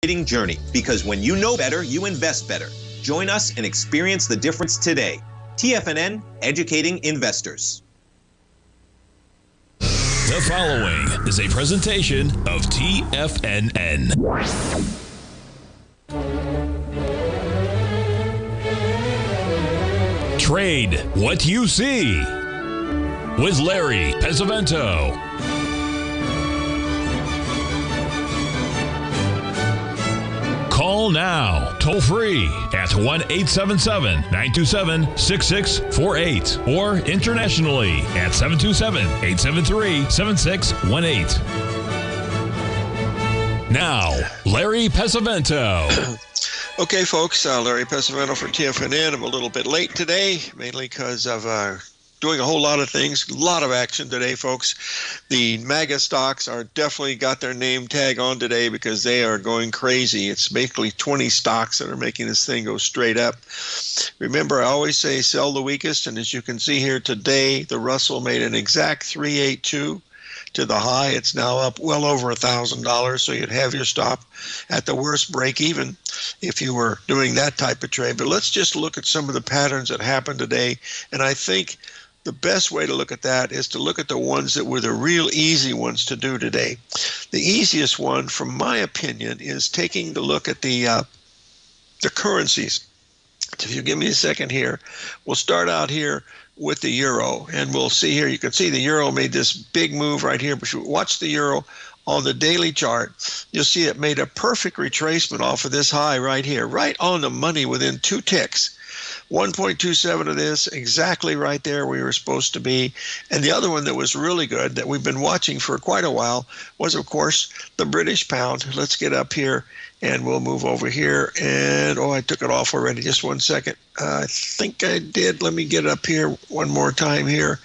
journey, because when you know better, you invest better. Join us and experience the difference today. TFNN, educating investors. The following is a presentation of TFNN. Trade what you see with Larry Pesavento. Call now, toll free at 1-877-927-6648 or internationally at 727-873-7618. Now, Larry Pesavento. Okay, folks, Larry Pesavento for TFNN. I'm a little bit late today, mainly because of doing a whole lot of things, a lot of action today, folks. The MAGA stocks are definitely got their name tag on today because they are going crazy. It's basically 20 stocks that are making this thing go straight up. Remember, I always say sell the weakest, and as you can see here today, the Russell made an exact 382 to the high. It's now up well over $1,000, so you'd have your stop at the worst break even if you were doing that type of trade. But let's just look at some of the patterns that happened today, and I think the best way to look at that is to look at the ones that were the real easy ones to do today. The easiest one, from my opinion, is taking the look at the currencies. If you give me a second here, we'll start out here with the euro, and we'll see here. You can see the euro made this big move right here. But watch the euro on the daily chart. You'll see it made a perfect retracement off of this high right here, right on the money within 2 ticks. 1.27 of this, exactly right there we were supposed to be. And the other one that was really good that we've been watching for quite a while was, of course, the British pound. Let's get up here and we'll move over here. And, I took it off already. Just 1 second. I think I did. Let me get up here one more time here,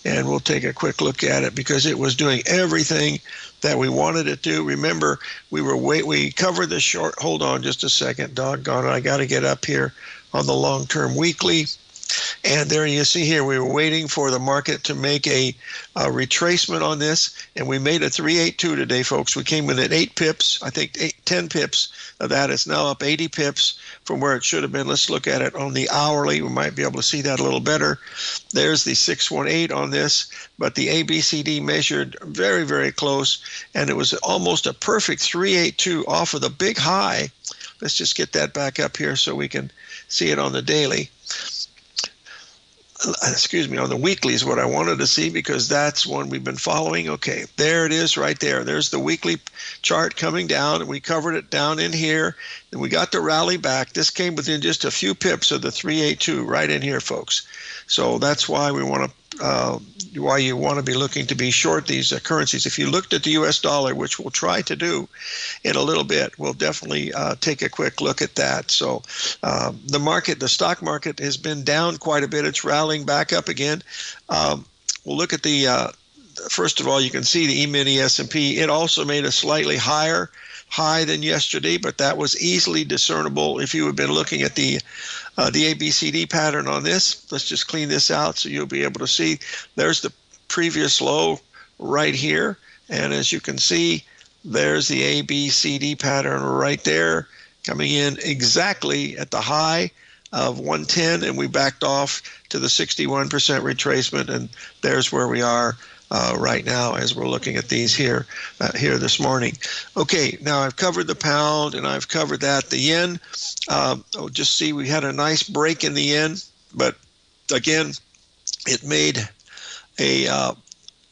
and we'll take a quick look at it because it was doing everything that we wanted it to. Remember, we covered the short. Hold on just a second. Doggone it. I got to get up here on the long-term weekly. And there you see here, we were waiting for the market to make a retracement on this, and we made a 382 today, folks. We came within 8 pips, I think 10 pips of that. It's now up 80 pips from where it should have been. Let's look at it on the hourly. We might be able to see that a little better. There's the 618 on this, but the ABCD measured very, very close, and it was almost a perfect 382 off of the big high. Let's just get that back up here so we can see it on the daily. On the weekly is what I wanted to see because that's one we've been following. Okay, there it is right there. There's the weekly chart coming down, and we covered it down in here, and we got the rally back. This came within just a few pips of the 382 right in here, folks. So that's why we want to why you want to be looking to be short these currencies. If you looked at the U.S. dollar, which we'll try to do in a little bit, we'll definitely take a quick look at that. So the stock market has been down quite a bit. It's rallying back up again. We'll look at the, first of all, you can see the E-mini S&P. It also made a slightly higher high than yesterday, but that was easily discernible if you had been looking at the ABCD pattern on this. Let's just clean this out so you'll be able to see. There's the previous low right here, and as you can see, there's the ABCD pattern right there coming in exactly at the high of 110, and we backed off to the 61% retracement, and there's where we are right now as we're looking at these here this morning. Okay, now I've covered the pound and I've covered that. The yen, just see we had a nice break in the yen, but again, it made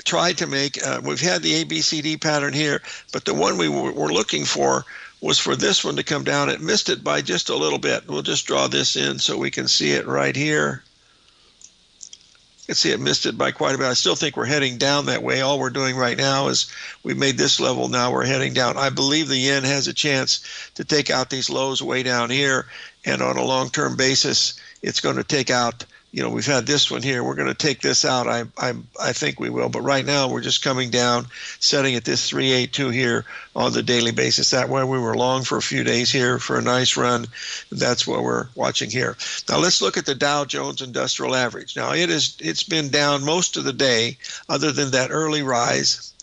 tried to make, we've had the ABCD pattern here, but the one we were looking for was for this one to come down. It missed it by just a little bit. We'll just draw this in so we can see it right here. You can see it missed it by quite a bit. I still think we're heading down that way. All we're doing right now is we've made this level. Now we're heading down. I believe the yen has a chance to take out these lows way down here. And on a long-term basis, it's going to take out, we've had this one here. We're going to take this out. I think we will. But right now, we're just coming down, setting at this 382 here on the daily basis. That way, we were long for a few days here for a nice run. That's what we're watching here. Now, let's look at the Dow Jones Industrial Average. Now, it's been down most of the day, other than that early rise.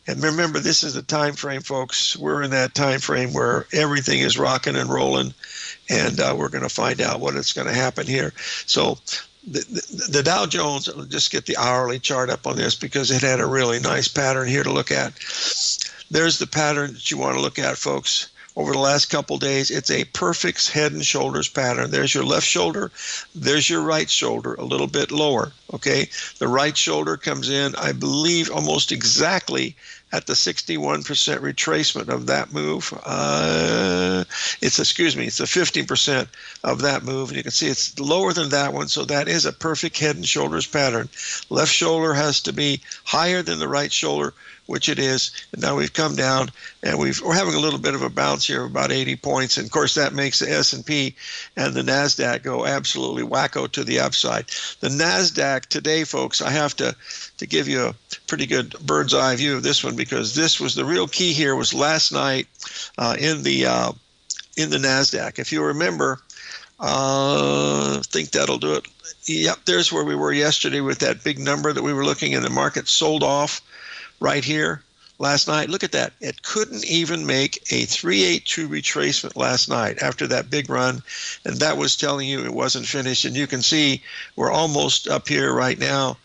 And remember, this is the time frame, folks. We're in that time frame where everything is rocking and rolling, and we're going to find out what is going to happen here. So the Dow Jones, I'll just get the hourly chart up on this because it had a really nice pattern here to look at. There's the pattern that you want to look at, folks. Over the last couple days, it's a perfect head and shoulders pattern. There's your left shoulder. There's your right shoulder, a little bit lower, okay? The right shoulder comes in, I believe, almost exactly at the 61% retracement of that move. It's the 50% of that move. And you can see it's lower than that one, so that is a perfect head and shoulders pattern. Left shoulder has to be higher than the right shoulder, which it is. And now we've come down, and we're having a little bit of a bounce here of about 80 points. And of course, that makes the S&P and the NASDAQ go absolutely wacko to the upside. The NASDAQ today, folks, I have to give you a pretty good bird's eye view of this one, because this was the real key here was last night in the NASDAQ. If you remember, I think that'll do it. Yep, there's where we were yesterday with that big number that we were looking, and the market sold off right here last night. Look at that. It couldn't even make a 382 retracement last night after that big run, and that was telling you it wasn't finished. And you can see we're almost up here right now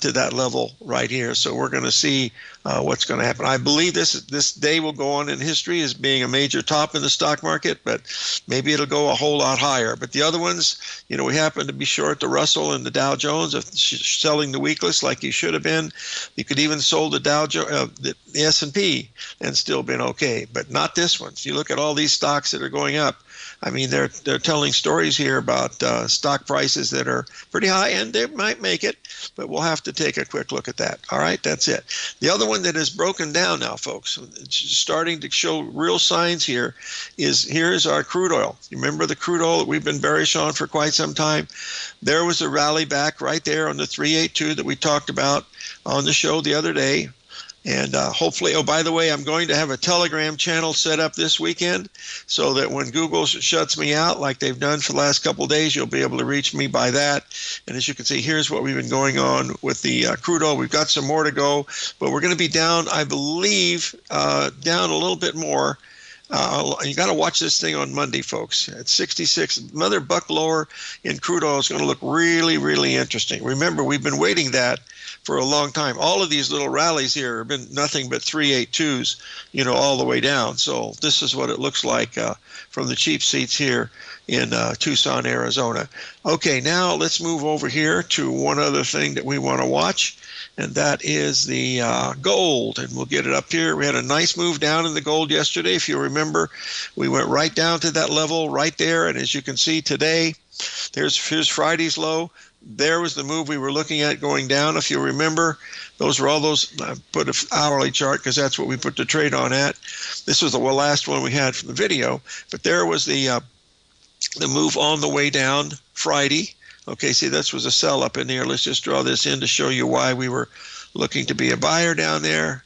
to that level right here. So we're going to see what's going to happen. I believe this day will go on in history as being a major top in the stock market, but maybe it'll go a whole lot higher. But the other ones, you know, we happen to be short the Russell and the Dow Jones of selling the weakless like you should have been. You could even sold the the S&P and still been okay, but not this one. If you look at all these stocks that are going up, I mean, they're telling stories here about stock prices that are pretty high, and they might make it, but we'll have to take a quick look at that. All right, that's it. The other one that has broken down now, folks, it's starting to show real signs here is our crude oil. You remember the crude oil that we've been bearish on for quite some time? There was a rally back right there on the 382 that we talked about on the show the other day. And hopefully, oh, by the way, I'm going to have a Telegram channel set up this weekend so that when Google shuts me out, like they've done for the last couple of days, you'll be able to reach me by that. And as you can see, here's what we've been going on with the crude oil. We've got some more to go, but we're going to be down, I believe, down a little bit more. You got to watch this thing on Monday, folks. At 66, another buck lower in crude oil is going to look really, really interesting. Remember, we've been waiting that for a long time. All of these little rallies here have been nothing but 382s, you know, all the way down. So this is what it looks like from the cheap seats here in Tucson, Arizona. Okay, now let's move over here to one other thing that we want to watch, and that is the gold. And we'll get it up here. We had a nice move down in the gold yesterday. If you remember, we went right down to that level right there. And as you can see today, here's Friday's low. There was the move we were looking at going down. If you remember, those were all those. I put an hourly chart because that's what we put the trade on at. This was the last one we had from the video. But there was the move on the way down Friday. Okay, see, this was a sell up in there. Let's just draw this in to show you why we were looking to be a buyer down there.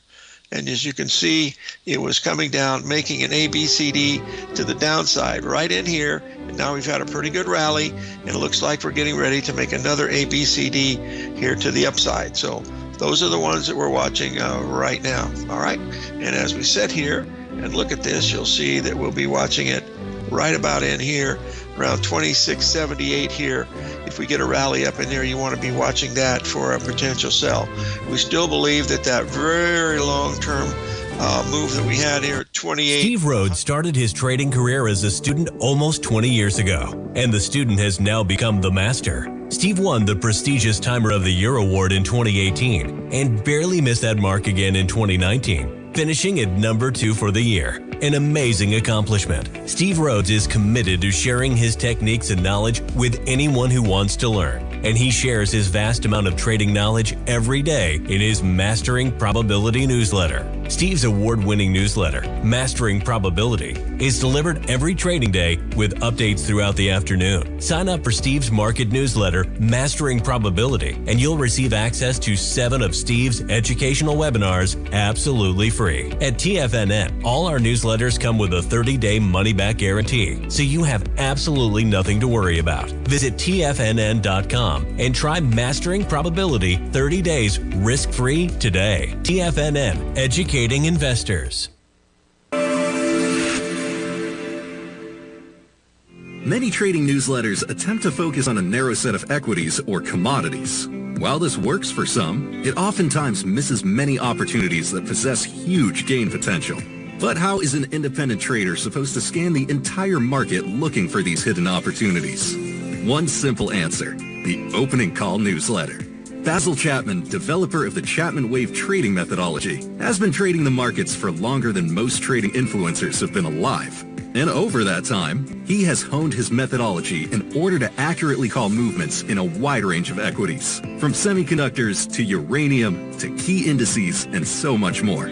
And as you can see, it was coming down, making an ABCD to the downside right in here. And now we've had a pretty good rally, and it looks like we're getting ready to make another ABCD here to the upside. So those are the ones that we're watching right now. All right. And as we sit here and look at this, you'll see that we'll be watching it right about in here, around 2678 here. If we get a rally up in there, you want to be watching that for a potential sell. We still believe that very long-term move that we had here at 28. Steve Rhodes started his trading career as a student almost 20 years ago, and the student has now become the master. Steve won the prestigious Timer of the Year award in 2018 and barely missed that mark again in 2019, finishing at number 2 for the year. An amazing accomplishment. Steve Rhodes is committed to sharing his techniques and knowledge with anyone who wants to learn, and he shares his vast amount of trading knowledge every day in his Mastering Probability newsletter. Steve's award-winning newsletter, Mastering Probability, is delivered every trading day with updates throughout the afternoon. Sign up for Steve's market newsletter, Mastering Probability, and you'll receive access to 7 of Steve's educational webinars absolutely free. At TFNN, all our newsletters come with a 30-day money-back guarantee, so you have absolutely nothing to worry about. Visit TFNN.com and try Mastering Probability 30 days risk-free today. TFNN, educating Educating Investors. Many trading newsletters attempt to focus on a narrow set of equities or commodities. While this works for some, it oftentimes misses many opportunities that possess huge gain potential. But how is an independent trader supposed to scan the entire market looking for these hidden opportunities? One simple answer: the opening call newsletter. Basil Chapman, developer of the Chapman Wave trading methodology, has been trading the markets for longer than most trading influencers have been alive. And over that time, he has honed his methodology in order to accurately call movements in a wide range of equities, from semiconductors to uranium to key indices and so much more.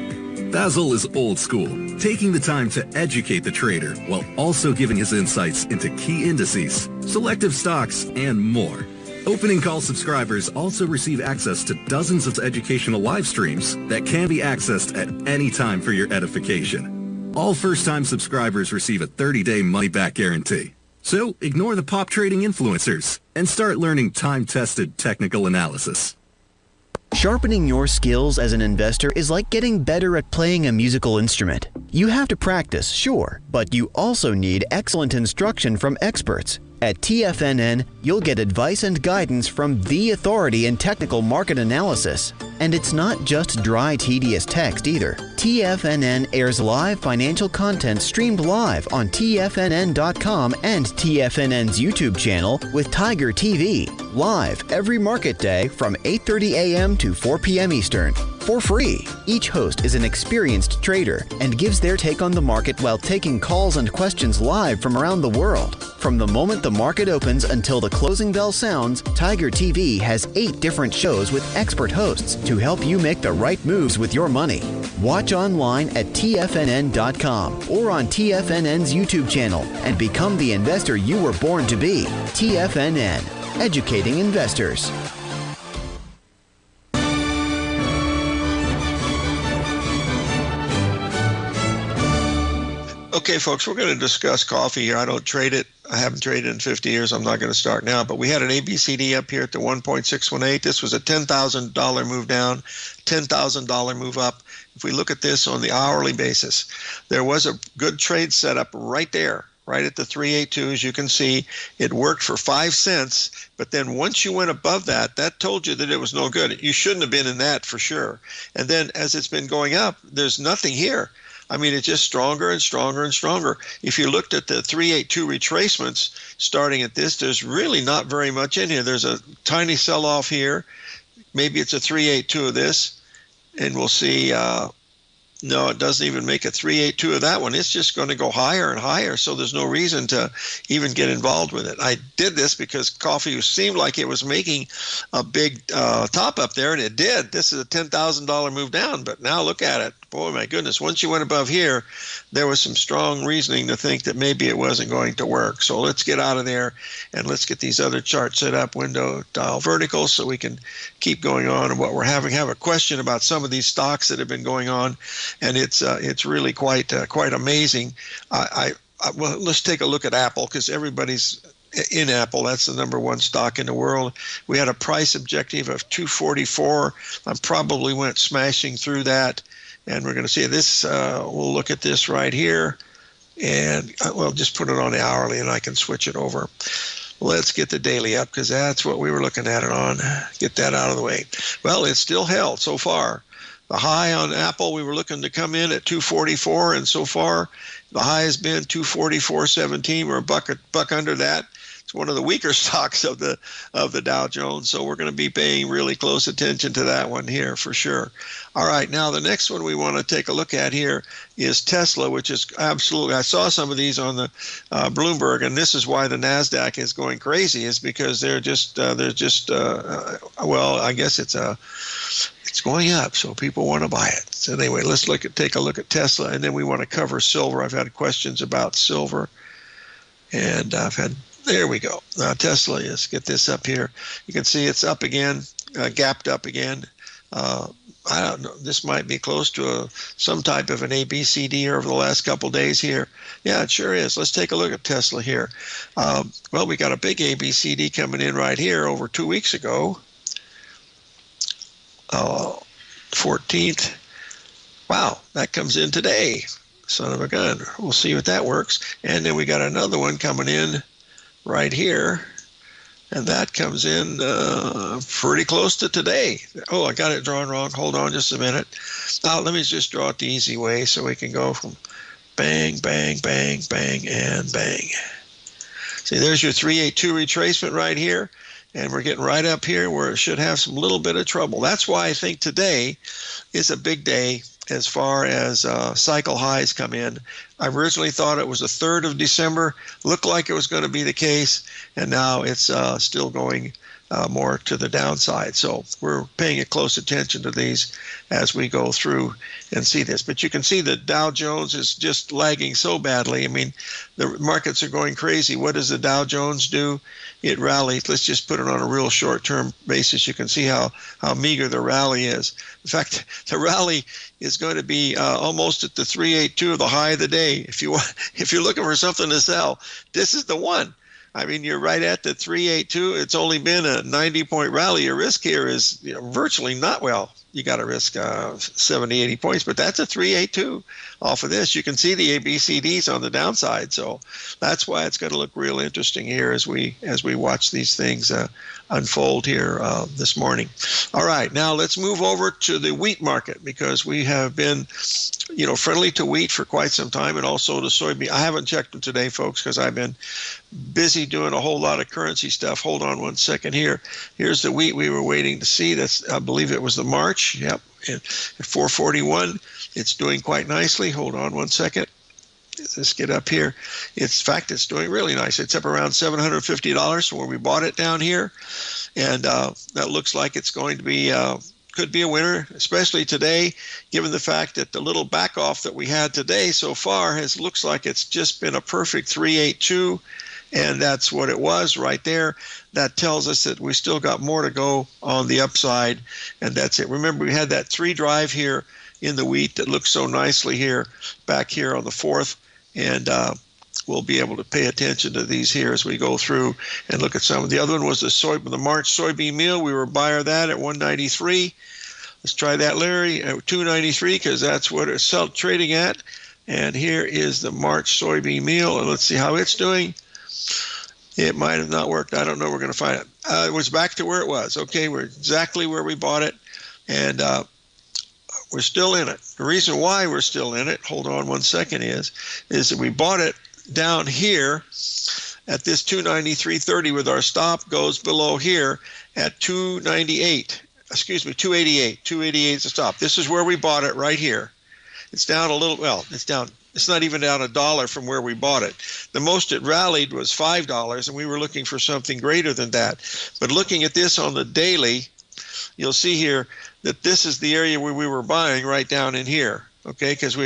Basil is old school, taking the time to educate the trader while also giving his insights into key indices, selective stocks, and more. Opening call subscribers also receive access to dozens of educational live streams that can be accessed at any time for your edification. All first-time subscribers receive a 30-day money-back guarantee. So ignore the pop trading influencers and start learning time-tested technical analysis. Sharpening your skills as an investor is like getting better at playing a musical instrument. You have to practice, sure, but you also need excellent instruction from experts. At TFNN, you'll get advice and guidance from the authority in technical market analysis. And it's not just dry, tedious text either. TFNN airs live financial content streamed live on TFNN.com and TFNN's YouTube channel with Tiger TV, live every market day from 8:30 a.m. to 4 p.m. Eastern, for free. Each host is an experienced trader and gives their take on the market while taking calls and questions live from around the world. From the moment the market opens until the closing bell sounds, Tiger TV has 8 different shows with expert hosts to help you make the right moves with your money. Watch online at TFNN.com or on TFNN's YouTube channel and become the investor you were born to be. TFNN, educating investors. Okay, folks, we're going to discuss coffee here. I don't trade it. I haven't traded in 50 years. I'm not going to start now. But we had an ABCD up here at the 1.618. This was a $10,000 move down, $10,000 move up. If we look at this on the hourly basis, there was a good trade set up right there, right at the 382. As you can see, it worked for 5 cents. But then once you went above that, that told you that it was no good. You shouldn't have been in that for sure. And then as it's been going up, there's nothing here. I mean, it's just stronger and stronger and stronger. If you looked at the 382 retracements starting at this, there's really not very much in here. There's a tiny sell-off here. Maybe it's a 382 of this. And we'll see. No, it doesn't even make a 382 of that one. It's just going to go higher and higher. So there's no reason to even get involved with it. I did this because coffee seemed like it was making a big top up there, and it did. This is a $10,000 move down, but now look at it. Boy, my goodness. Once you went above here, there was some strong reasoning to think that maybe it wasn't going to work. So let's get out of there and let's get these other charts set up, window, dial, vertical, so we can keep going on. And what we're having, have a question about some of these stocks that have been going on, and it's really quite amazing. Well, let's take a look at Apple, because everybody's in Apple. That's the number one stock in the world. We had a price objective of 244. I probably went smashing through that. And we're going to see this. We'll look at this right here. And well, just put it on the hourly and I can switch it over. Let's get the daily up, because that's what we were looking at it on. Get that out of the way. Well, it's still held so far. The high on Apple, we were looking to come in at 244, and so far the high has been 244.17. We're a buck under that. It's one of the weaker stocks of the Dow Jones, so we're going to be paying really close attention to that one here for sure. All right, now the next one we want to take a look at here is Tesla, which is absolutely, I saw some of these on the Bloomberg, and this is why the NASDAQ is going crazy, is because they're just well, I guess it's going up, so people want to buy it. So anyway, let's take a look at Tesla, and then we want to cover silver. I've had questions about silver, and there we go. Now Tesla, let's get this up here. You can see it's up again, gapped up again. I don't know, this might be close to some type of an ABCD over the last couple days here. Yeah, it sure is. Let's take a look at Tesla here. Well, we got a big ABCD coming in right here over 2 weeks ago. 14th. Wow, that comes in today. Son of a gun. We'll see if that works. And then we got another one coming in right here. And that comes in pretty close to today. Oh, I got it drawn wrong. Hold on just a minute. Now, let me just draw it the easy way so we can go from bang, bang, bang, bang, and bang. See, there's your 382 retracement right here. And we're getting right up here where it should have some little bit of trouble. That's why I think today is a big day as far as cycle highs come in. I originally thought it was the 3rd of December. Looked like it was going to be the case, and now it's still going more to the downside. So we're paying close attention to these as we go through and see this. But you can see that Dow Jones is just lagging so badly. I mean, the markets are going crazy. What does the Dow Jones do? It rallied. Let's just put it on a real short-term basis. You can see how meager the rally is. In fact, the rally is going to be almost at the 382 of the high of the day. If you're looking for something to sell, this is the one. I mean, you're right at the 382. It's only been a 90-point rally. Your risk here is virtually not, well, you got to risk 70, 80 points, but that's a 382 off of this. You can see the ABCDs on the downside, so that's why it's going to look real interesting here as we watch these things unfold here this morning. All right, now let's move over to the wheat market, because we have been friendly to wheat for quite some time, and also to soybean. I haven't checked them today, folks, because I've been busy doing a whole lot of currency stuff. Hold on one second here. Here's the wheat we were waiting to see. That's, I believe it was the March. Yep, at 441. It's doing quite nicely. Hold on one second. Let's get up here. In fact, it's doing really nice. It's up around $750 from where we bought it down here, and that looks like it's going to be could be a winner, especially today, given the fact that the little back off that we had today so far looks like it's just been a perfect 382, and that's what it was right there. That tells us that we still got more to go on the upside, and that's it. Remember, we had that 3 drive here in the wheat that looks so nicely here, back here on the 4th, and we'll be able to pay attention to these here as we go through and look at some. The other one was the March soybean meal. We were buyer that at 193. Let's try that, Larry, at 293, because that's what it's trading at. And here is the March soybean meal, and let's see how it's doing. It might have not worked. I don't know. We're going to find it. It was back to where it was. Okay, we're exactly where we bought it, and we're still in it. The reason why we're still in it, hold on one second, is that we bought it down here at this 293.30 with our stop goes below here at 298. Excuse me, 288. 288 is the stop. This is where we bought it right here. It's down a little, well, it's down. It's not even down $1 from where we bought it. The most it rallied was $5, and we were looking for something greater than that. But looking at this on the daily, you'll see here that this is the area where we were buying right down in here, okay, because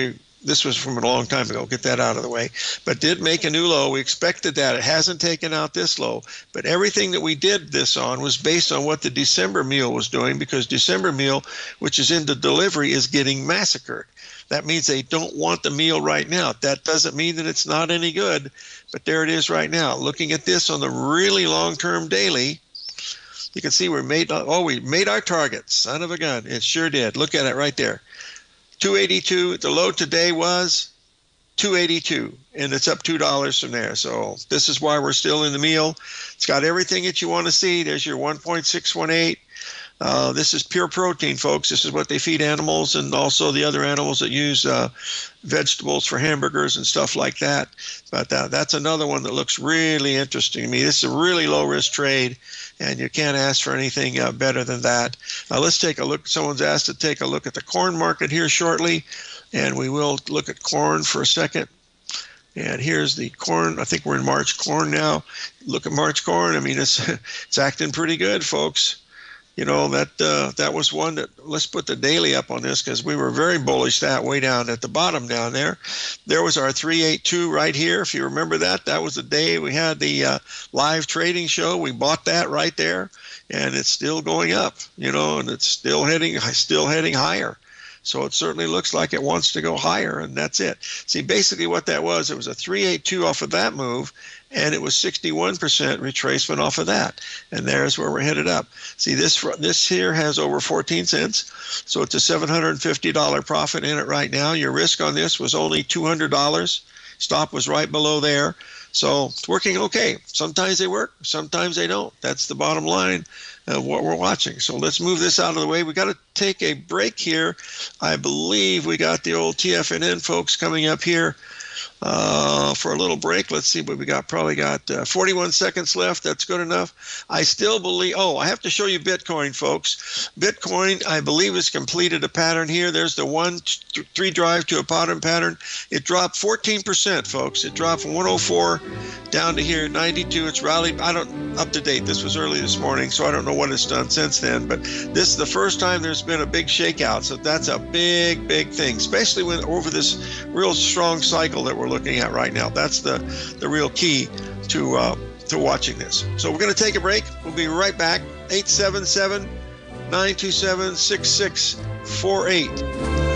this was from a long time ago. Get that out of the way. But did make a new low. We expected that. It hasn't taken out this low. But everything that we did this on was based on what the December meal was doing, because December meal, which is into delivery, is getting massacred. That means they don't want the meal right now. That doesn't mean that it's not any good, but there it is right now. Looking at this on the really long-term daily, you can see we made our target. Son of a gun. It sure did. Look at it right there. 282. The low today was 282, and it's up $2 from there. So this is why we're still in the meal. It's got everything that you want to see. There's your 1.618. This is pure protein, folks. This is what they feed animals, and also the other animals that use vegetables for hamburgers and stuff like that. But that's another one that looks really interesting to me. This is a really low-risk trade, and you can't ask for anything better than that. Now let's take a look. Someone's asked to take a look at the corn market here shortly, and we will look at corn for a second. And here's the corn. I think we're in March corn now. Look at March corn. I mean, it's acting pretty good, folks. You know, that was one that, let's put the daily up on this, because we were very bullish that way down at the bottom down there. There was our 382 right here. If you remember that was the day we had the live trading show. We bought that right there, and it's still going up, you know, and it's still heading higher. So it certainly looks like it wants to go higher, and that's it. See, basically what that was, it was a 382 off of that move, and it was 61% retracement off of that. And there's where we're headed up. See, this here has over 14 cents, so it's a $750 profit in it right now. Your risk on this was only $200. Stop was right below there. So it's working okay. Sometimes they work, sometimes they don't. That's the bottom line of what we're watching. So let's move this out of the way. We got to take a break here. I believe we got the old TFNN folks coming up here for a little break. Let's see what we got. Probably got 41 seconds left. That's good enough. I still believe, I have to show you Bitcoin, folks. Bitcoin, I believe, has completed a pattern here. There's the 1-3 drive to a bottom pattern. It dropped 14%, folks. It dropped from 104 down to here, 92. It's rallied. Up to date. This was early this morning, so I don't know what it's done since then. But this is the first time there's been a big shakeout. So that's a big, big thing, especially when over this real strong cycle that we're looking at right now. That's the real key to watching this. So we're going to take a break. We'll be right back. 877-927-6648.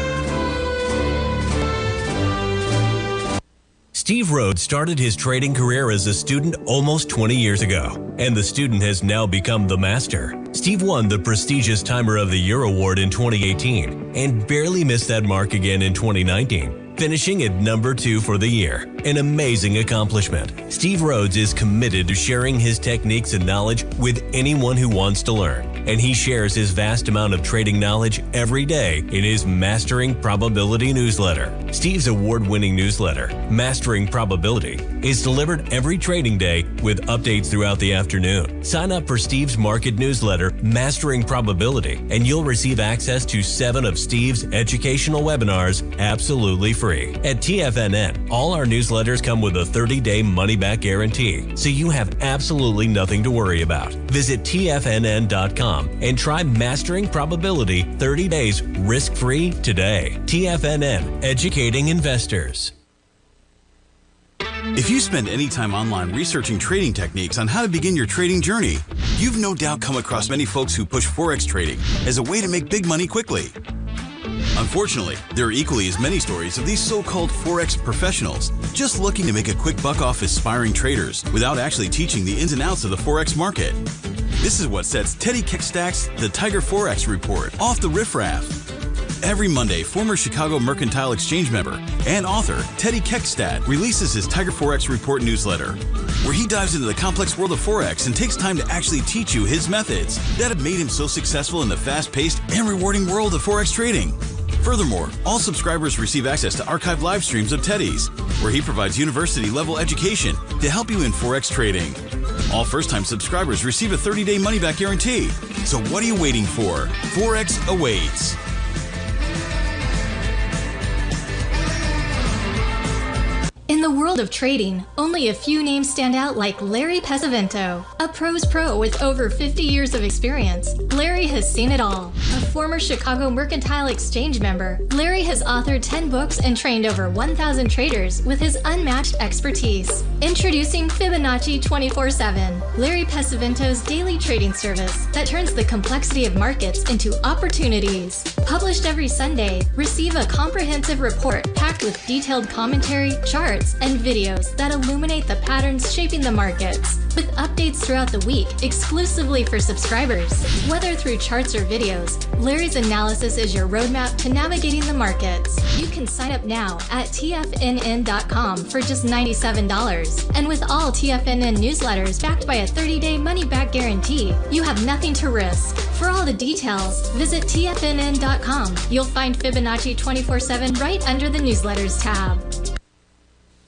Steve Rhodes started his trading career as a student almost 20 years ago, and the student has now become the master. Steve won the prestigious Timer of the Year award in 2018 and barely missed that mark again in 2019, finishing at number 2 for the year. An amazing accomplishment. Steve Rhodes is committed to sharing his techniques and knowledge with anyone who wants to learn, and he shares his vast amount of trading knowledge every day in his Mastering Probability newsletter. Steve's award-winning newsletter, Mastering Probability, is delivered every trading day with updates throughout the afternoon. Sign up for Steve's market newsletter, Mastering Probability, and you'll receive access to 7 of Steve's educational webinars absolutely free. At TFNN, all our newsletters come with a 30-day money-back guarantee, so you have absolutely nothing to worry about. Visit TFNN.com and try Mastering Probability 30 days risk-free today. TFNN, educating investors. If you spend any time online researching trading techniques on how to begin your trading journey, you've no doubt come across many folks who push Forex trading as a way to make big money quickly. Unfortunately, there are equally as many stories of these so-called Forex professionals just looking to make a quick buck off aspiring traders without actually teaching the ins and outs of the Forex market. This is what sets Teddy Kickstack's The Tiger Forex Report off the riffraff. Every Monday, former Chicago Mercantile Exchange member and author Teddy Kickstack releases his Tiger Forex Report newsletter, where he dives into the complex world of Forex and takes time to actually teach you his methods that have made him so successful in the fast-paced and rewarding world of Forex trading. Furthermore, all subscribers receive access to archived live streams of Teddy's, where he provides university-level education to help you in Forex trading. All first-time subscribers receive a 30-day money-back guarantee. So what are you waiting for? Forex awaits. In the world of trading, only a few names stand out like Larry Pesavento. A pro's pro with over 50 years of experience, Larry has seen it all. A former Chicago Mercantile Exchange member, Larry has authored 10 books and trained over 1,000 traders with his unmatched expertise. Introducing Fibonacci 24/7, Larry Pesavento's daily trading service that turns the complexity of markets into opportunities. Published every Sunday, receive a comprehensive report packed with detailed commentary, charts, and videos that illuminate the patterns shaping the markets, with updates throughout the week exclusively for subscribers. Whether through charts or videos, Larry's analysis is your roadmap to navigating the markets. You can sign up now at TFNN.com for just $97. And with all TFNN newsletters backed by a 30-day money-back guarantee, you have nothing to risk. For all the details, visit TFNN.com. You'll find Fibonacci 24/7 right under the newsletters tab.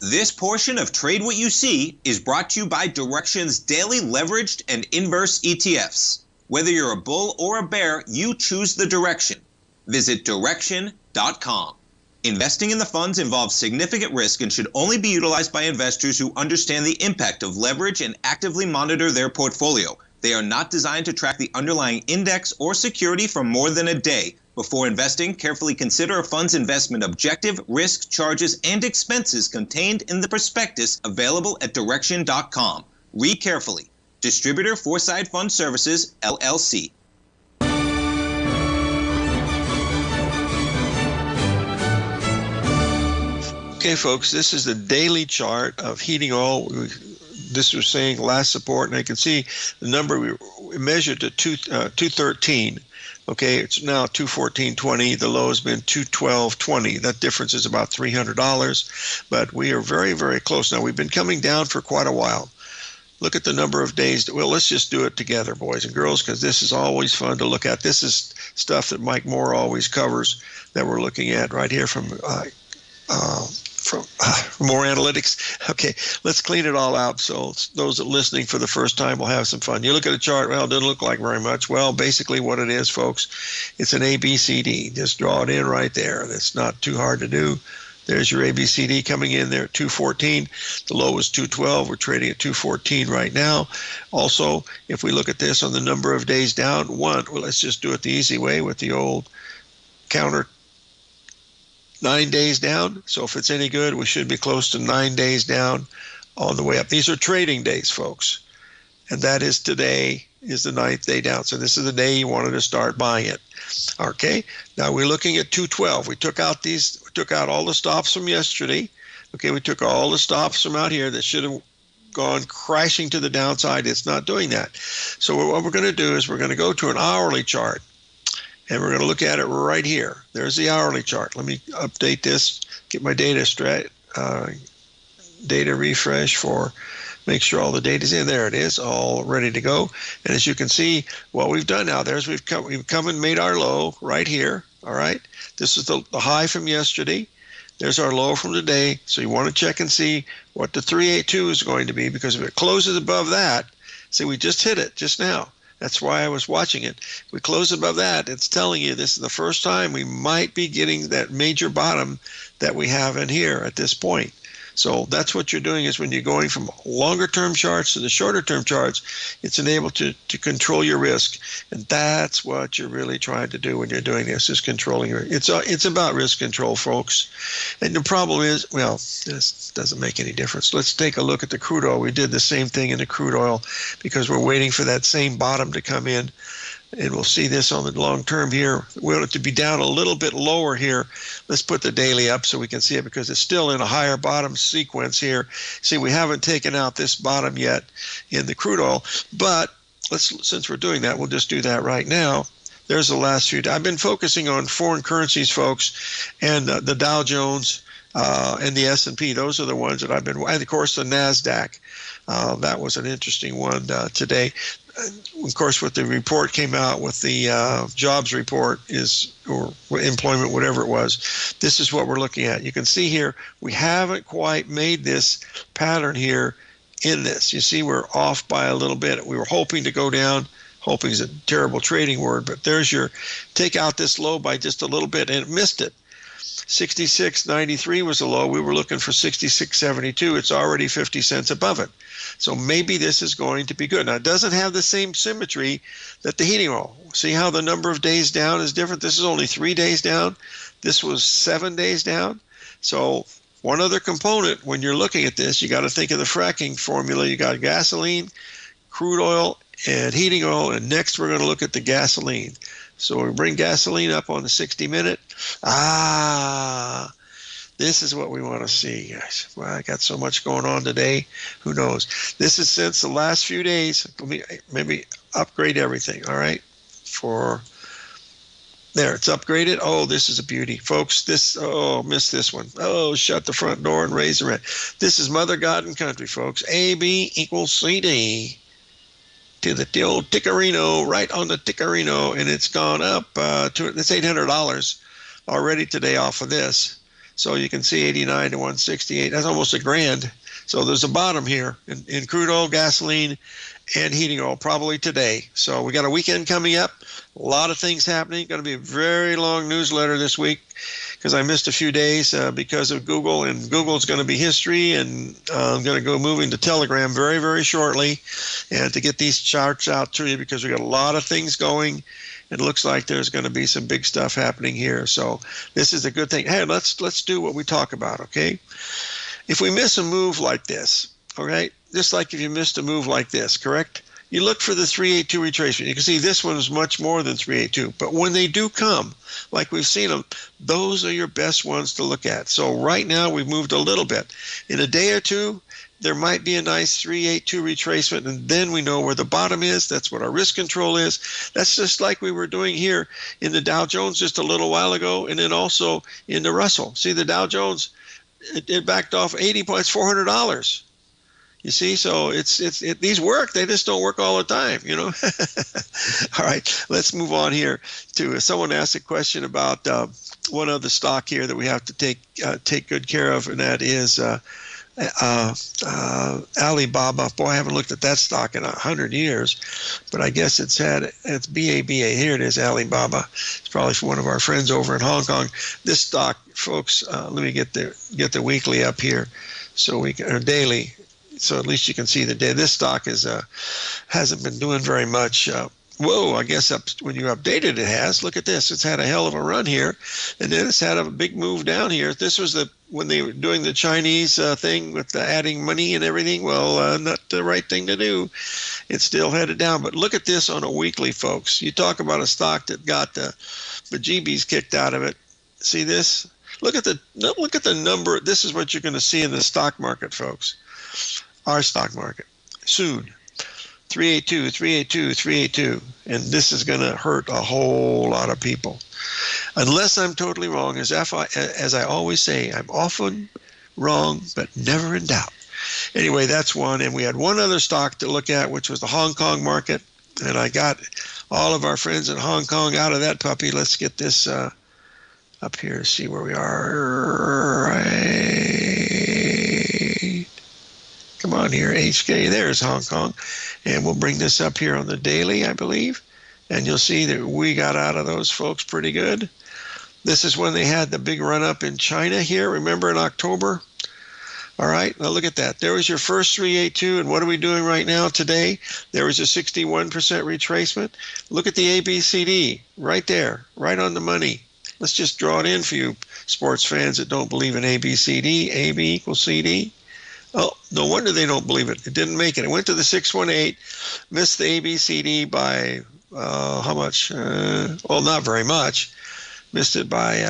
This portion of Trade What You See is brought to you by Direxion's daily leveraged and inverse ETFs. Whether you're a bull or a bear, you choose the direction. Visit Direxion.com. Investing in the funds involves significant risk and should only be utilized by investors who understand the impact of leverage and actively monitor their portfolio. They are not designed to track the underlying index or security for more than a day. Before investing, carefully consider a fund's investment objective, risk, charges, and expenses contained in the prospectus available at Direxion.com. Read carefully. Distributor Foreside Fund Services, LLC. Okay, folks, this is the daily chart of heating oil. This was saying last support, and I can see the number we measured to 213. Okay, it's now 214.20. The low has been 212.20. That difference is about $300, but we are very, very close. Now, we've been coming down for quite a while. Look at the number of days. Well, let's just do it together, boys and girls, because this is always fun to look at. This is stuff that Mike Moore always covers that we're looking at right here from More Analytics. Okay, let's clean it all out so those that are listening for the first time will have some fun. You look at a chart, well, it doesn't look like very much. Well, basically what it is, folks, it's an ABCD. Just draw it in right there. It's not too hard to do. There's your ABCD coming in there at 214. The low is 212. We're trading at 214 right now. Also, if we look at this on the number of days down, well, let's just do it the easy way with the old counter. 9 days down. So if it's any good, we should be close to 9 days down on the way up. These are trading days, folks. And that is today is the 9th day down. So this is the day you wanted to start buying it. Okay. Now we're looking at 212. We took out all the stops from yesterday. Okay. We took all the stops from out here that should have gone crashing to the downside. It's not doing that. So what we're going to do is we're going to go to an hourly chart. And we're going to look at it right here. There's the hourly chart. Let me update this, get my data straight, data refresh for, make sure all the data's in. There it is, all ready to go. And as you can see, what we've done now, we've come and made our low right here. All right. This is the high from yesterday. There's our low from today. So you want to check and see what the 382 is going to be, because if it closes above that, see, we just hit it just now. That's why I was watching it. If we close above that, it's telling you this is the first time we might be getting that major bottom that we have in here at this point. So that's what you're doing, is when you're going from longer term charts to the shorter term charts, it's enabled to control your risk. And that's what you're really trying to do when you're doing this, is controlling your, it's about risk control, folks. And the problem is, well, this doesn't make any difference. Let's take a look at the crude oil. We did the same thing in the crude oil because we're waiting for that same bottom to come in. And we'll see this on the long term here. We want it to be down a little bit lower here. Let's put the daily up so we can see it, because it's still in a higher bottom sequence here. See, we haven't taken out this bottom yet in the crude oil, but since we're doing that, we'll just do that right now. There's the last few. I've been focusing on foreign currencies, folks, and the Dow Jones and the S&P. Those are the ones that I've been, and of course the NASDAQ. That was an interesting one today. Of course, what the report came out with, the jobs report or employment, whatever it was, this is what we're looking at. You can see here, we haven't quite made this pattern here in this. You see, we're off by a little bit. We were hoping to go down. Hoping is a terrible trading word, but there's your, take out this low by just a little bit, and it missed it. 66.93 was the low. We were looking for 66.72. It's already 50 cents above it. So maybe this is going to be good. Now, it doesn't have the same symmetry that the heating oil. See how the number of days down is different? This is only 3 days down. This was 7 days down. So one other component when you're looking at this, you got to think of the fracking formula. You got gasoline, crude oil, and heating oil. And next we're going to look at the gasoline. So we bring gasoline up on the 60-minute. This is what we want to see, guys. Well, I got so much going on today. Who knows? This is since the last few days. Let me maybe upgrade everything, all right? There, it's upgraded. Oh, this is a beauty. Folks, missed this one. Oh, shut the front door and raise the rent. This is Mother God and Country, folks. AB equals CD. To the old Tickerino, right on the Tickerino, and it's gone up to it's $800 already today off of this. So you can see 89 to 168. That's almost $1,000. So there's a bottom here in crude oil, gasoline, and heating oil probably today. So we got a weekend coming up. A lot of things happening. Going to be a very long newsletter this week because I missed a few days because of Google, and Google's going to be history, and I'm going to go moving to Telegram very, very shortly, and to get these charts out to you because we got a lot of things going. It looks like there's going to be some big stuff happening here. So this is a good thing. Hey, let's do what we talk about, okay? If we miss a move like this, all right, just like if you missed a move like this, correct? you look for the 382 retracement. You can see this one is much more than 382. But when they do come, like we've seen them, those are your best ones to look at. So right now we've moved a little bit. In a day or two, there might be a nice 382 retracement, and then we know where the bottom is. That's what our risk control is. That's just like we were doing here in the Dow Jones just a little while ago, and then also in the Russell. See, the Dow Jones, it backed off 80 points, $400. You see, so these work. They just don't work all the time, you know. All right, let's move on here to someone asked a question about one other stock here that we have to take good care of, and that is Alibaba. Boy, I haven't looked at that stock in 100 years, but I guess it's BABA. Here it is, Alibaba. It's probably from one of our friends over in Hong Kong. This stock, folks, let me get the weekly up here, so we can, or daily. So at least you can see the day. This stock hasn't been doing very much. Whoa, I guess when you updated it has. Look at this. It's had a hell of a run here, and then it's had a big move down here. This was when they were doing the Chinese thing with the adding money and everything. Well, not the right thing to do. It's still headed down. But look at this on a weekly, folks. You talk about a stock that got the bejeebies kicked out of it. See this? Look at the number. This is what you're going to see in the stock market, folks. Our stock market, soon, 382, 382, 382, and this is going to hurt a whole lot of people. Unless I'm totally wrong, as I always say, I'm often wrong, but never in doubt. Anyway, that's one, and we had one other stock to look at, which was the Hong Kong market, and I got all of our friends in Hong Kong out of that puppy. Let's get this up here, see where we are. Come on here, HK. There's Hong Kong. And we'll bring this up here on the daily, I believe. And you'll see that we got out of those folks pretty good. This is when they had the big run up in China here. Remember in October? All right, now look at that. There was your first 382. And what are we doing right now today? There was a 61% retracement. Look at the ABCD right there, right on the money. Let's just draw it in for you sports fans that don't believe in ABCD. AB equals CD. Oh, no wonder they don't believe it. It didn't make it. It went to the 618, missed the ABCD by how much? Well, not very much. Missed it by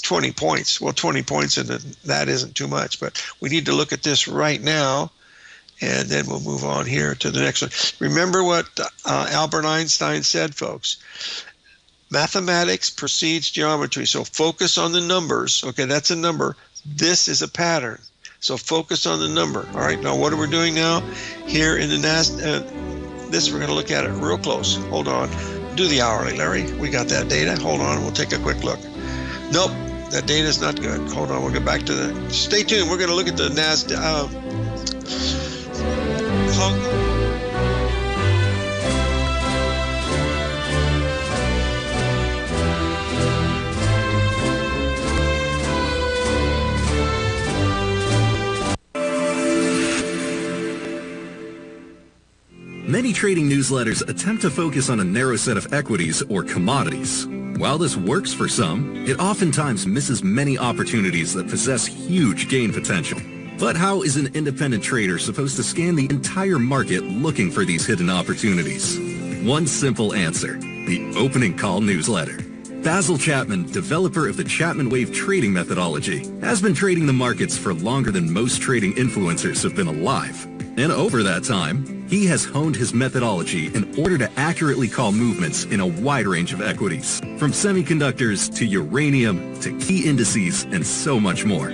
20 points. Well, 20 points, and that isn't too much. But we need to look at this right now, and then we'll move on here to the next one. Remember what Albert Einstein said, folks. Mathematics precedes geometry. So focus on the numbers. Okay, that's a number. This is a pattern. So focus on the number. All right, now what are we doing now? Here in the NASDAQ, this we're going to look at it real close. Hold on. Do the hourly, Larry. We got that data. Hold on, we'll take a quick look. Nope, that data is not good. Hold on, we'll get back to the... Stay tuned. We're going to look at the NASDAQ. Many trading newsletters attempt to focus on a narrow set of equities or commodities. While this works for some, it oftentimes misses many opportunities that possess huge gain potential. But how is an independent trader supposed to scan the entire market looking for these hidden opportunities? One simple answer: the opening call newsletter. Basil Chapman, developer of the Chapman Wave trading methodology, has been trading the markets for longer than most trading influencers have been alive. And over that time, he has honed his methodology in order to accurately call movements in a wide range of equities, from semiconductors to uranium to key indices and so much more.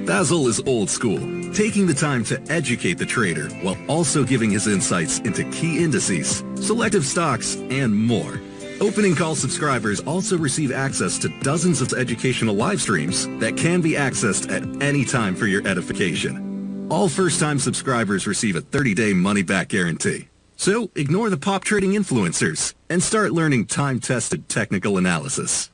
Basil is old school, taking the time to educate the trader while also giving his insights into key indices, selective stocks, and more. Opening Call subscribers also receive access to dozens of educational live streams that can be accessed at any time for your edification. All first-time subscribers receive a 30-day money-back guarantee. So ignore the pop trading influencers and start learning time-tested technical analysis.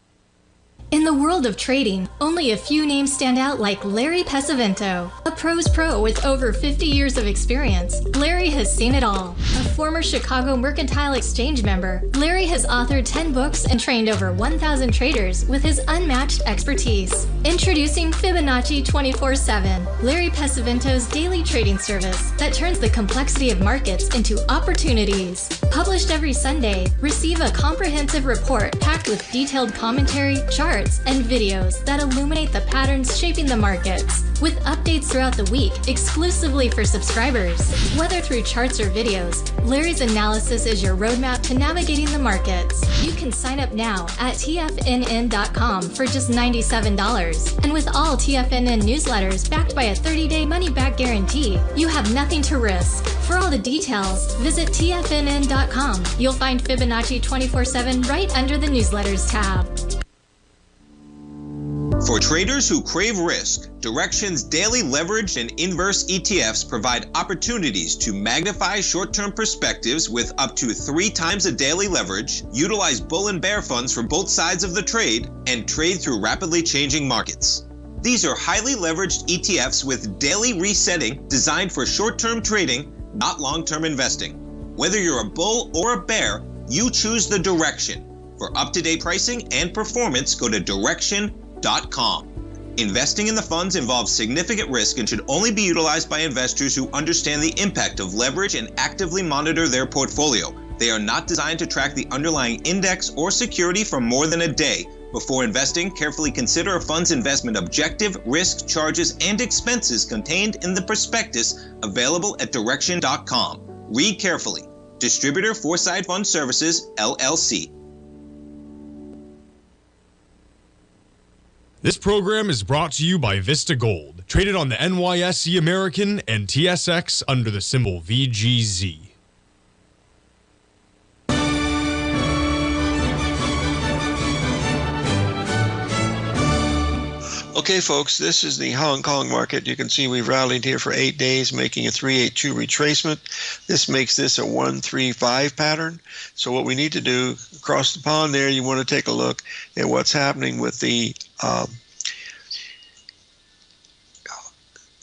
In the world of trading, only a few names stand out like Larry Pesavento. A pro's pro with over 50 years of experience, Larry has seen it all. A former Chicago Mercantile Exchange member, Larry has authored 10 books and trained over 1,000 traders with his unmatched expertise. Introducing Fibonacci 24/7, Larry Pesavento's daily trading service that turns the complexity of markets into opportunities. Published every Sunday, receive a comprehensive report packed with detailed commentary, charts, and videos that illuminate the patterns shaping the markets, with updates throughout the week exclusively for subscribers. Whether through charts or videos, Larry's analysis is your roadmap to navigating the markets. You can sign up now at TFNN.com for just $97. And with all TFNN newsletters backed by a 30-day money-back guarantee, you have nothing to risk. For all the details, visit TFNN.com. You'll find Fibonacci 24/7 right under the newsletters tab. For traders who crave risk, Direxion's daily leveraged and inverse ETFs provide opportunities to magnify short-term perspectives with up to 3 times a daily leverage, utilize bull and bear funds from both sides of the trade, and trade through rapidly changing markets. These are highly leveraged ETFs with daily resetting designed for short-term trading, not long-term investing. Whether you're a bull or a bear, you choose the Direxion. For up-to-date pricing and performance, go to Direxion.com. Investing in the funds involves significant risk and should only be utilized by investors who understand the impact of leverage and actively monitor their portfolio. They are not designed to track the underlying index or security for more than a day. Before investing, carefully consider a fund's investment objective, risk, charges, and expenses contained in the prospectus available at Direxion.com. Read carefully. Distributor Foresight Fund Services, LLC. This program is brought to you by Vista Gold, traded on the NYSE American and TSX under the symbol VGZ. Okay, folks, this is the Hong Kong market. You can see we've rallied here for 8 days, making a 382 retracement. This makes this a 135 pattern. So what we need to do, across the pond there, you want to take a look at what's happening with the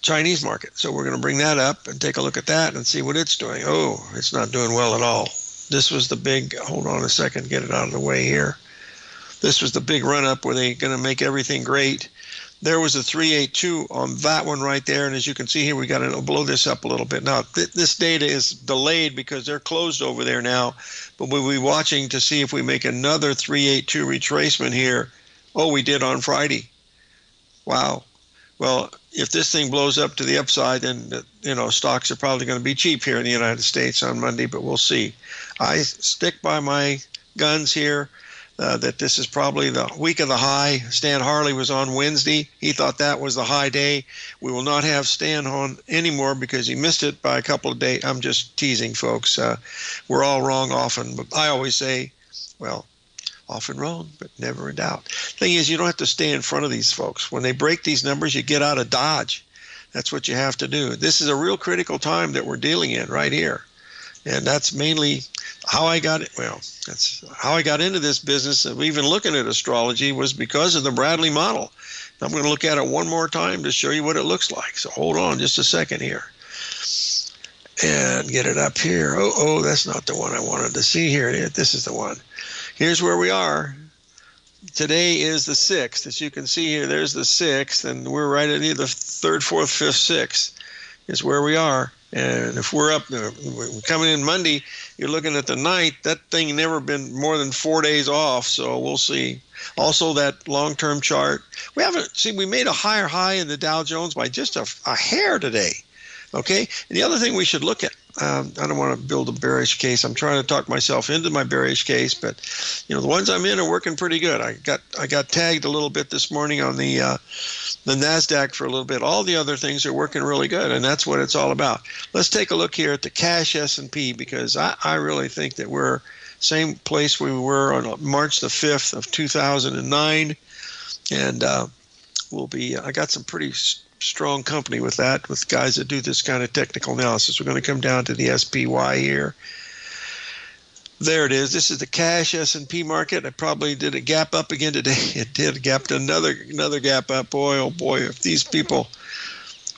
Chinese market. So we're going to bring that up and take a look at that and see what it's doing. Oh, it's not doing well at all. This was the big, hold on a second, get it out of the way here. This was the big run up where they're going to make everything great. There was a 382 on that one right there. And as you can see here, we got to blow this up a little bit. Now, this data is delayed because they're closed over there now. But we'll be watching to see if we make another 382 retracement here. Oh, we did on Friday. Wow. Well, if this thing blows up to the upside, then, you know, stocks are probably going to be cheap here in the United States on Monday, but we'll see. I stick by my guns here. That this is probably the week of the high. Stan Harley was on Wednesday. He thought that was the high day. We will not have Stan on anymore because he missed it by a couple of days. I'm just teasing, folks. We're all wrong often, but I always say, well, often wrong, but never in doubt. Thing is, you don't have to stay in front of these folks. When they break these numbers, you get out of Dodge. That's what you have to do. This is a real critical time that we're dealing in right here. And that's mainly how I got it. Well, that's how I got into this business of even looking at astrology was because of the Bradley model. I'm going to look at it one more time to show you what it looks like. So hold on just a second here and get it up here. Oh, that's not the one I wanted to see here. This is the one. Here's where we are. Today is the 6th. As you can see here, there's the 6th, and we're right at either 3rd, 4th, 5th, 6th is where we are. And if we're up, we're coming in Monday, you're looking at the 9th. That thing never been more than 4 days off, so we'll see. Also, that long-term chart. We made a higher high in the Dow Jones by just a hair today. Okay? And the other thing we should look at, I don't want to build a bearish case. I'm trying to talk myself into my bearish case, but you know the ones I'm in are working pretty good. I got tagged a little bit this morning on the NASDAQ for a little bit. All the other things are working really good, and that's what it's all about. Let's take a look here at the cash S&P because I really think that we're same place we were on March the 5th of 2009, and I got some pretty strong company with that, with guys that do this kind of technical analysis. We're going to come down to the SPY here. There it is. This is the cash S&P market. I probably did a gap up again today. It did gapped another gap up. Boy, oh boy, if these people,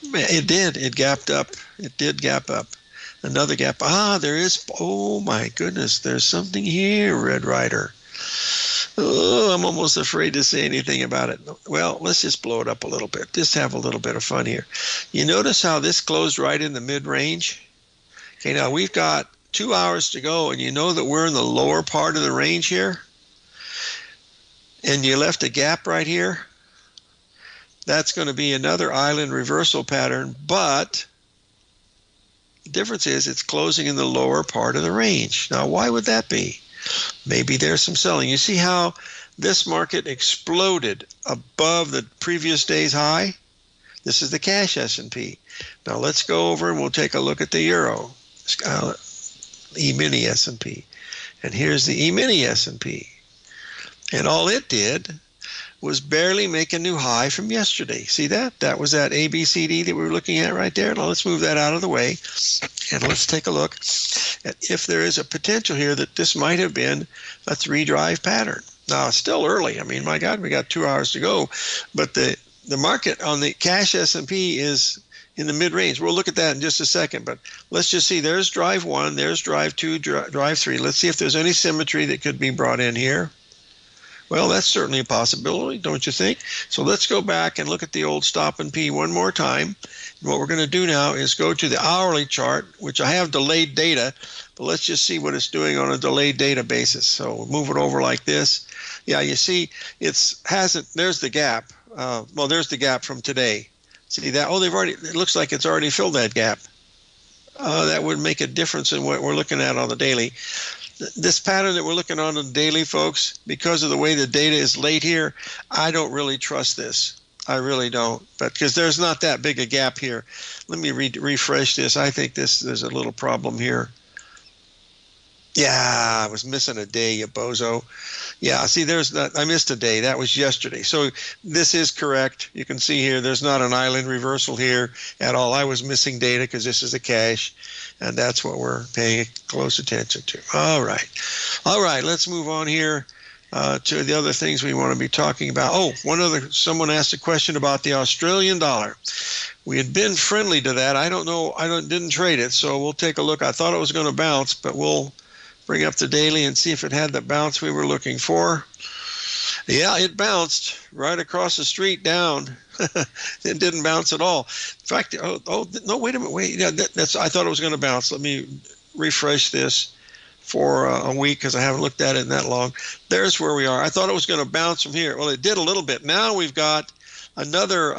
man, it did. It gapped up. It did gap up. Another gap. There is. Oh my goodness, there's something here, Red Rider. Oh, I'm almost afraid to say anything about it. Well, let's just blow it up a little bit. Just have a little bit of fun here. You notice how this closed right in the mid-range? Okay, now we've got 2 hours to go, and you know that we're in the lower part of the range here, and you left a gap right here. That's going to be another island reversal pattern, but the difference is it's closing in the lower part of the range. Now, why would that be? Maybe there's some selling. You see how this market exploded above the previous day's high? This is the cash S&P. Now let's go over and we'll take a look at the euro. E-mini S&P. And here's the E-mini S&P. And all it did was barely make a new high from yesterday. See that? That was that ABCD that we were looking at right there. Now let's move that out of the way. And let's take a look at if there is a potential here that this might have been a 3-drive pattern. Now, it's still early. I mean, my God, we got 2 hours to go. But the market on the cash S&P is in the mid-range. We'll look at that in just a second. But let's just see. There's drive 1. There's drive 2, drive 3. Let's see if there's any symmetry that could be brought in here. Well, that's certainly a possibility, don't you think? So let's go back and look at the old stop and P one more time. And what we're going to do now is go to the hourly chart, which I have delayed data, but let's just see what it's doing on a delayed data basis. So we'll move it over like this. Yeah, you see, there's the gap. Well, there's the gap from today. See that? Oh, it looks like it's already filled that gap. That would make a difference in what we're looking at on the daily. This pattern that we're looking on the daily, folks, because of the way the data is laid here, I don't really trust this. I really don't, but because there's not that big a gap here. Let me refresh this. I think there's a little problem here. Yeah, I was missing a day, you bozo. Yeah, see, I missed a day. That was yesterday. So this is correct. You can see here, there's not an island reversal here at all. I was missing data because this is a cash, and that's what we're paying close attention to. All right, let's move on here to the other things we want to be talking about. Oh, someone asked a question about the Australian dollar. We had been friendly to that. I don't know. Didn't trade it, so we'll take a look. I thought it was going to bounce, but we'll bring up the daily and see if it had the bounce we were looking for. Yeah, it bounced right across the street down. It didn't bounce at all. In fact, no, wait a minute, Yeah, I thought it was going to bounce. Let me refresh this for a week because I haven't looked at it in that long. There's where we are. I thought it was going to bounce from here. Well, it did a little bit. Now we've got another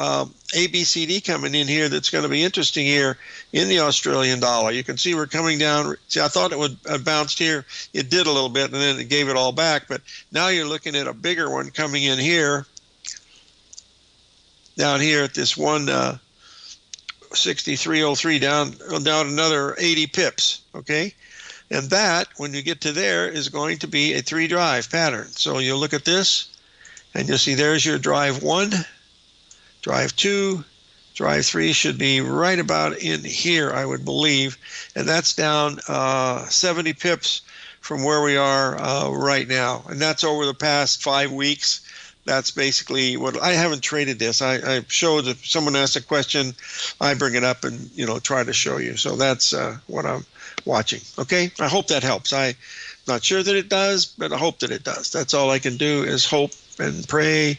ABCD coming in here that's going to be interesting here in the Australian dollar. You can see we're coming down. See, I thought it would have bounced here. It did a little bit, and then it gave it all back. But now you're looking at a bigger one coming in here, down here at this 163.03, down another 80 pips, okay? And that, when you get to there, is going to be a 3-drive pattern. So you'll look at this, and you'll see there's your drive 1, drive 2, drive 3 should be right about in here, I would believe. And that's down 70 pips from where we are right now. And that's over the past 5 weeks. That's basically what I haven't traded this. I showed if someone asks a question, I bring it up and try to show you. So that's what I'm watching. Okay, I hope that helps. I'm not sure that it does, but I hope that it does. That's all I can do is hope and pray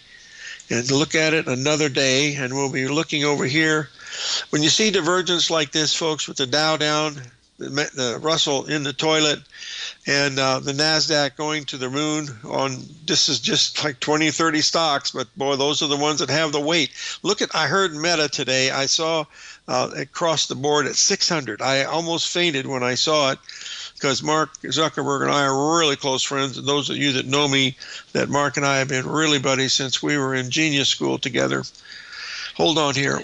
and look at it another day. And we'll be looking over here. When you see divergence like this, folks, with the Dow down, the Russell in the toilet, and the NASDAQ going to the moon this is just like 20, 30 stocks, but boy, those are the ones that have the weight. I heard Meta today. I saw it cross the board at 600. I almost fainted when I saw it because Mark Zuckerberg and I are really close friends. And those of you that know me, that Mark and I have been really buddies since we were in Genius School together. Hold on here.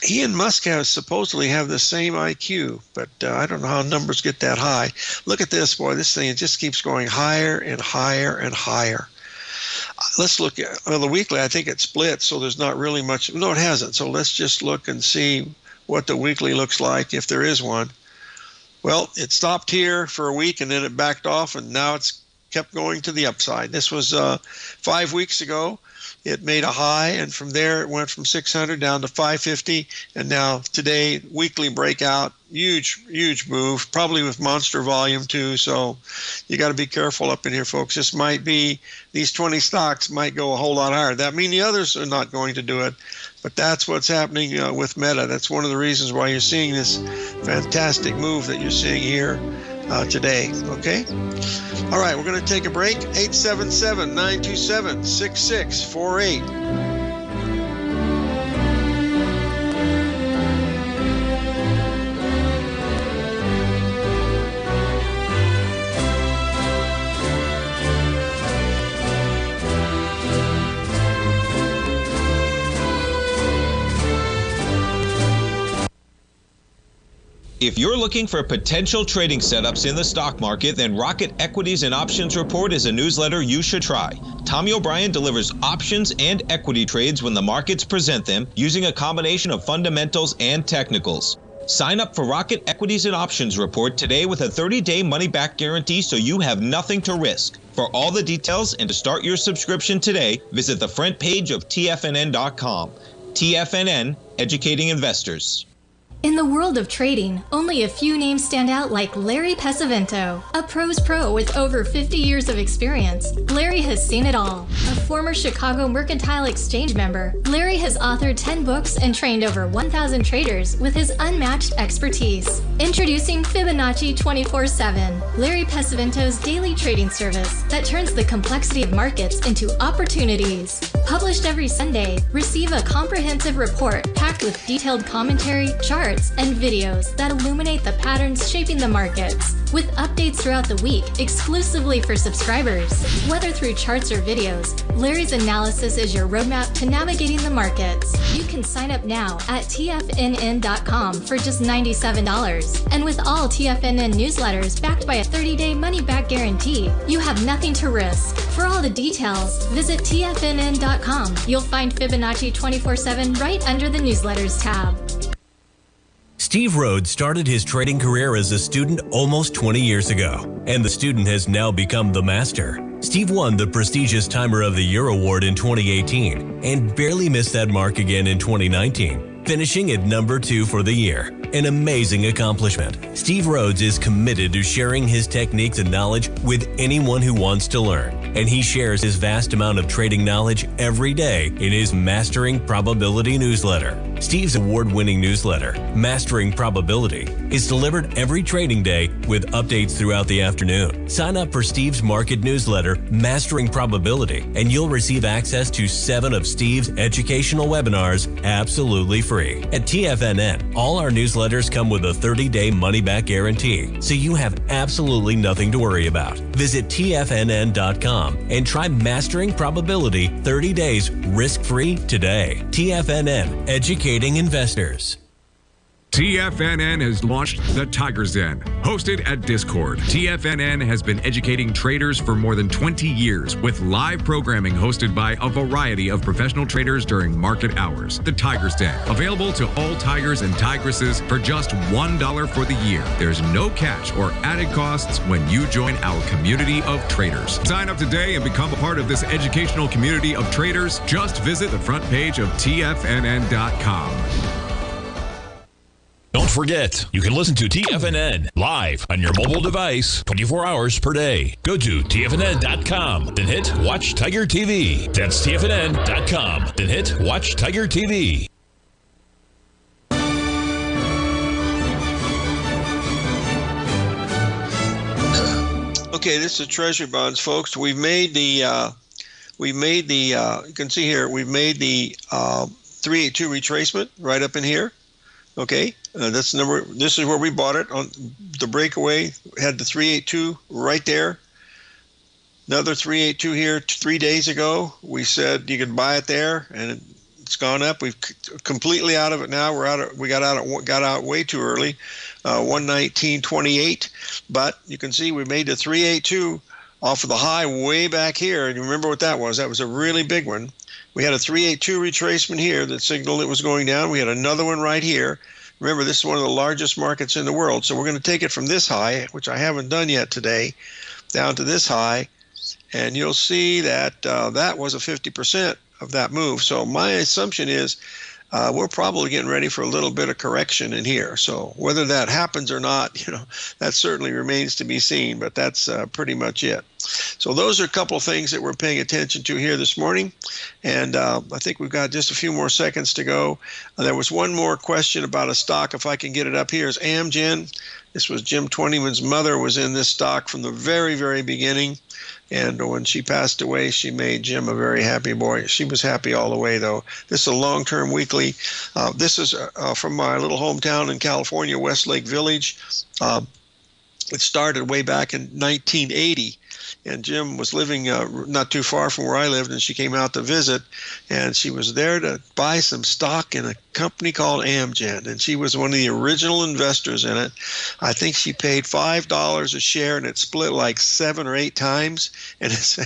He and Musk supposedly have the same IQ, but I don't know how numbers get that high. Look at this, boy. This thing just keeps going higher and higher and higher. Let's look at the weekly. I think it split, so there's not really much. No, it hasn't. So let's just look and see what the weekly looks like, if there is one. Well, it stopped here for a week and then it backed off, and now it's kept going to the upside. This was 5 weeks ago. It made a high, and from there it went from 600 down to 550, and now today, weekly breakout, huge move, probably with monster volume too, so you got to be careful up in here, folks. This might be, these 20 stocks might go a whole lot higher. That means the others are not going to do it, but that's what's happening with Meta. That's one of the reasons why you're seeing this fantastic move that you're seeing here today, okay? All right, we're going to take a break. 877-927-6648. If you're looking for potential trading setups in the stock market, then Rocket Equities and Options Report is a newsletter you should try. Tommy O'Brien delivers options and equity trades when the markets present them, using a combination of fundamentals and technicals. Sign up for Rocket Equities and Options Report today with a 30-day money-back guarantee, so you have nothing to risk. For all the details and to start your subscription today, visit the front page of TFNN.com. TFNN, educating investors. In the world of trading, only a few names stand out like Larry Pesavento. A pro's pro with over 50 years of experience, Larry has seen it all. A former Chicago Mercantile Exchange member, Larry has authored 10 books and trained over 1,000 traders with his unmatched expertise. Introducing Fibonacci 24/7, Larry Pesavento's daily trading service that turns the complexity of markets into opportunities. Published every Sunday, receive a comprehensive report packed with detailed commentary, charts, and videos that illuminate the patterns shaping the markets, with updates throughout the week exclusively for subscribers. Whether through charts or videos, Larry's analysis is your roadmap to navigating the markets. You can sign up now at TFNN.com for just $97. And with all TFNN newsletters backed by a 30-day money-back guarantee, you have nothing to risk. For all the details, visit TFNN.com. You'll find Fibonacci 24/7 right under the newsletters tab. Steve Rhodes started his trading career as a student almost 20 years ago, and the student has now become the master. Steve won the prestigious Timer of the Year award in 2018 and barely missed that mark again in 2019, finishing at number 2 for the year. An amazing accomplishment. Steve Rhodes is committed to sharing his techniques and knowledge with anyone who wants to learn, and he shares his vast amount of trading knowledge every day in his Mastering Probability newsletter. Steve's award-winning newsletter, Mastering Probability, is delivered every trading day with updates throughout the afternoon. Sign up for Steve's market newsletter, Mastering Probability, and you'll receive access to 7 of Steve's educational webinars absolutely free. At TFNN, all our newsletters come with a 30-day money-back guarantee, so you have absolutely nothing to worry about. Visit TFNN.com and try Mastering Probability 30 days risk-free today. TFNN, educating investors. TFNN has launched the Tiger's Den. Hosted at Discord, TFNN has been educating traders for more than 20 years with live programming hosted by a variety of professional traders during market hours. The Tiger's Den, available to all tigers and tigresses for just $1 for the year. There's no catch or added costs when you join our community of traders. Sign up today and become a part of this educational community of traders. Just visit the front page of TFNN.com. Don't forget, you can listen to TFNN live on your mobile device 24 hours per day. Go to TFNN.com, then hit Watch Tiger TV. That's TFNN.com, then hit Watch Tiger TV. Okay, this is Treasury bonds, folks. We've made the, you can see here, we've made the 382 retracement right up in here. Okay, that's the number. This is where we bought it on the breakaway. Had the 382 right there. Another 382 here 3 days ago. We said you could buy it there, and it's gone up. We've completely out of it now. We got out way too early, 119.28. But you can see we made the 382 off of the high way back here. And you remember what that was? That was a really big one. We had a 382 retracement here that signaled it was going down. We had another one right here. Remember, this is one of the largest markets in the world. So we're going to take it from this high, which I haven't done yet today, down to this high. And you'll see that that was a 50% of that move. So my assumption is we're probably getting ready for a little bit of correction in here. So whether that happens or not, that certainly remains to be seen, but that's pretty much it. So those are a couple of things that we're paying attention to here this morning. And I think we've got just a few more seconds to go. There was one more question about a stock, if I can get it up here, is Amgen. This was Jim Twentyman's mother was in this stock from the very, very beginning. And when she passed away, she made Jim a very happy boy. She was happy all the way, though. This is a long-term weekly. This is from my little hometown in California, Westlake Village. It started way back in 1980. And Jim was living not too far from where I lived, and she came out to visit, and she was there to buy some stock in a company called Amgen, and she was one of the original investors in it. I think she paid $5 a share, and it split like 7 or 8 times, and it's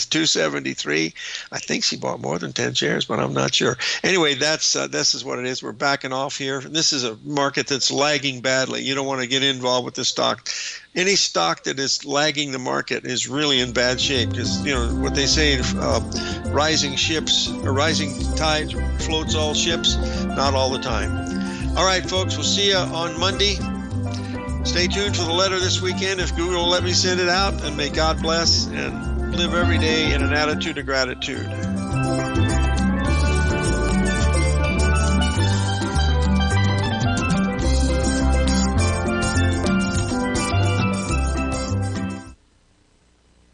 $2.73. I think she bought more than 10 shares, but I'm not sure. Anyway, this is what it is. We're backing off here. This is a market that's lagging badly. You don't want to get involved with this stock. Any stock that is lagging the market is really in bad shape because, what they say, rising tide floats all ships, not all the time. All right, folks, we'll see you on Monday. Stay tuned for the letter this weekend if Google will let me send it out, and may God bless and live every day in an attitude of gratitude.